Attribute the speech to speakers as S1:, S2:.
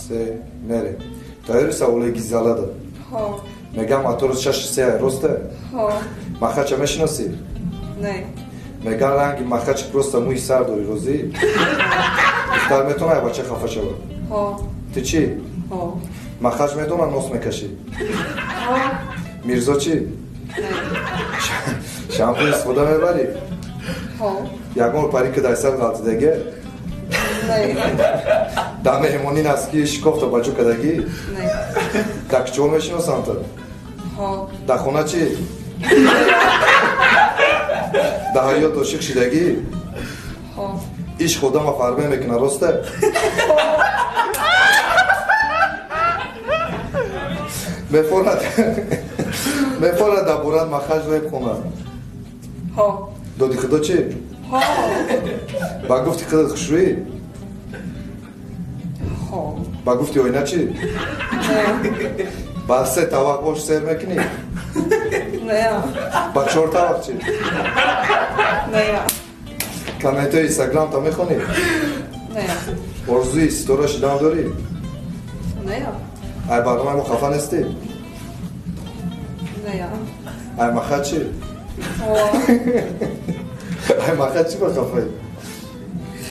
S1: سه نره تایری سوالی گیزاله داد
S2: ها
S1: میگم اتروس چش سه راسته
S2: ها
S1: مخچ میشناسی
S2: نه
S1: میگن رنگ مخچ پروستا موی سر داری روزی دختر میتونه بچه خفه شود
S2: ها
S1: تو چی
S2: ها
S1: مخچ میتونه نوس میکشی
S2: ها
S1: میرزا چی
S2: نه
S1: شامپو استفاده میبری
S2: ها
S1: یکمور پری که در سر غلطیدگی
S2: نه
S1: در مهمونی نسکی شکافت و بچو کدگی
S2: نه
S1: در کچو میشناسم تو
S2: ها
S1: در خونه چی در حیات عاشق شدگی
S2: ها
S1: ایش خودم و فرمه میکنه راسته میفارد در بورد مخرج ریب خونه
S2: ها
S1: دادی خدا چی؟
S2: ها
S1: با گفتی خدا خوشوی؟
S2: ها
S1: با گفتی آینه چی؟
S2: نه
S1: با سه طبق باش سیر میکنی؟
S2: نه
S1: با چهار طبق چی؟
S2: نه
S1: کامنت های اینستاگرام تا میخونی؟
S2: نه
S1: ارزوی ستورا شدن داری؟
S2: نه
S1: ای برنامه ما خفه نیستی؟
S2: نه
S1: ای مخد چی؟
S2: ها
S1: ای مخد چی با خفه؟